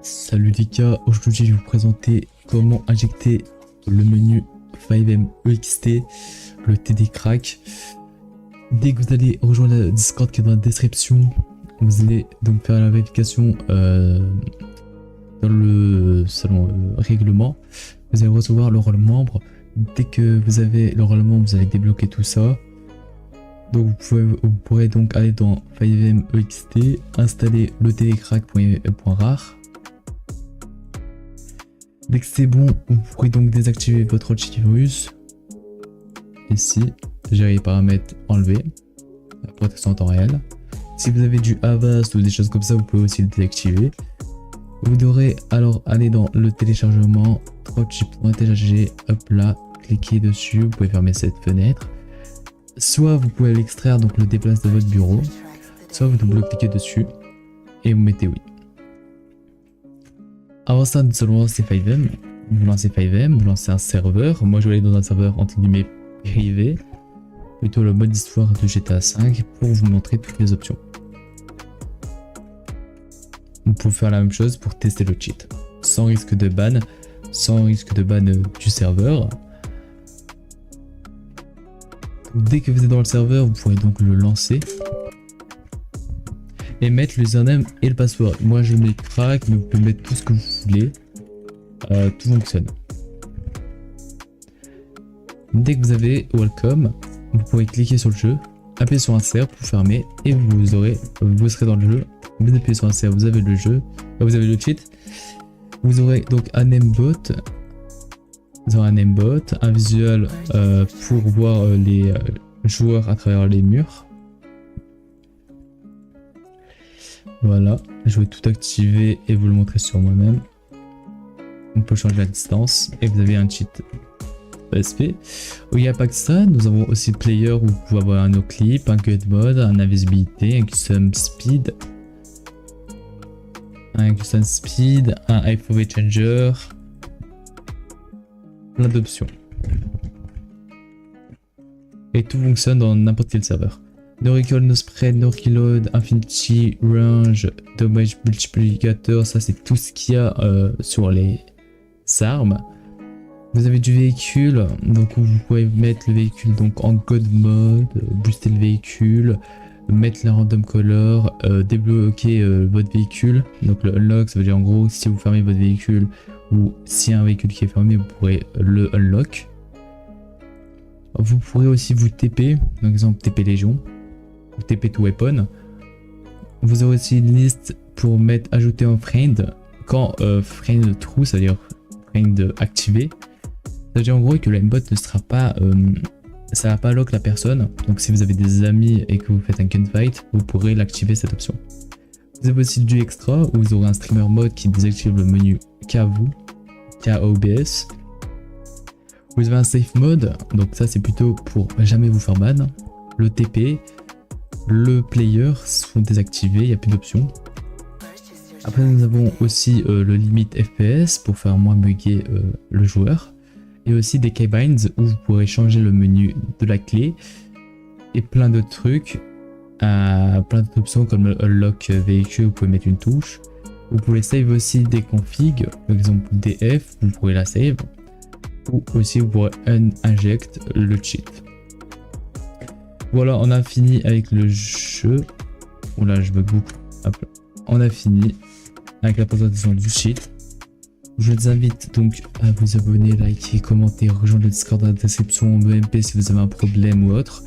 Salut les gars, aujourd'hui je vais vous présenter comment injecter le menu 5M EXT, le TD Crack. Dès que vous allez rejoindre la Discord qui est dans la description, vous allez donc faire la vérification dans le salon règlement. Vous allez recevoir le rôle membre. Dès que vous avez le rôle membre, vous allez débloquer tout ça. Donc vous pourrez donc aller dans 5M EXT, installer le tdcrack.rar. Dès que c'est bon, vous pourrez donc désactiver votre antivirus. Ici, gérer les paramètres, enlever. La protection en temps réel. Si vous avez du Avast ou des choses comme ça, vous pouvez aussi le désactiver. Vous devrez alors aller dans le téléchargement, 3.tg, hop là, cliquez dessus, vous pouvez fermer cette fenêtre. Soit vous pouvez l'extraire, donc le déplacer de votre bureau, soit vous double-cliquez dessus et vous mettez oui. Avant ça, nous allons lancer 5M. Vous lancez 5M, vous lancez un serveur. Moi, je vais aller dans un serveur entre guillemets privé, plutôt le mode histoire de GTA V pour vous montrer toutes les options. Vous pouvez faire la même chose pour tester le cheat, sans risque de ban, du serveur. Dès que vous êtes dans le serveur, vous pourrez donc le lancer et mettre le username et le password. Moi je mets crack, mais vous pouvez mettre tout ce que vous voulez. Tout fonctionne. Dès que vous avez welcome, vous pourrez cliquer sur le jeu, appuyer sur insert pour fermer et vous serez dans le jeu. Vous appuyez sur insert, vous avez le jeu, vous avez le cheat. Vous aurez donc un namebot. Vous aurez un namebot, un visuel pour voir les joueurs à travers les murs. Voilà, je vais tout activer et vous le montrer sur moi-même. On peut changer la distance et vous avez un cheat PSP. Il n'y a pas que ça, nous avons aussi le player où vous pouvez avoir un no-clip, un cut mode, un invisibilité, un custom speed, un FOV changer. Plein d'options. Et tout fonctionne dans n'importe quel serveur. No recall, no spread, no reload, infinity, range, damage multiplicateur, ça c'est tout ce qu'il y a sur les armes. Vous avez du véhicule, donc vous pouvez mettre le véhicule donc en God mode, booster le véhicule, mettre la random color, débloquer votre véhicule. Donc le unlock, ça veut dire en gros si vous fermez votre véhicule ou si un véhicule qui est fermé, vous pourrez le unlock. Vous pourrez aussi vous TP, par exemple TP Légion ou TP to Weapon. Vous aurez aussi une liste pour mettre ajouter un friend quand friend true, c'est-à-dire friend activé. Ça veut dire en gros que l'aimbot ne sera pas, ça va pas lock la personne. Donc si vous avez des amis et que vous faites un gunfight, vous pourrez l'activer cette option. Vous avez aussi du extra où vous aurez un streamer mode qui désactive le menu KOBS. Vous avez un safe mode, donc ça c'est plutôt pour jamais vous faire ban. Le TP, le player sont désactivés, il n'y a plus d'options. Après nous avons aussi le limit FPS pour faire moins bugger le joueur. Et aussi des keybinds où vous pourrez changer le menu de la clé. Et plein d'autres trucs. Plein d'autres options comme le unlock véhicule, vous pouvez mettre une touche. Vous pouvez save aussi des configs, par exemple DF, vous pourrez la save. Ou aussi vous pourrez inject le cheat. Voilà, on a fini avec le jeu. Oula, je bug beaucoup. Hop. On a fini avec la présentation du cheat. Je vous invite donc à vous abonner, liker, commenter, rejoindre le Discord dans la description, me MP si vous avez un problème ou autre.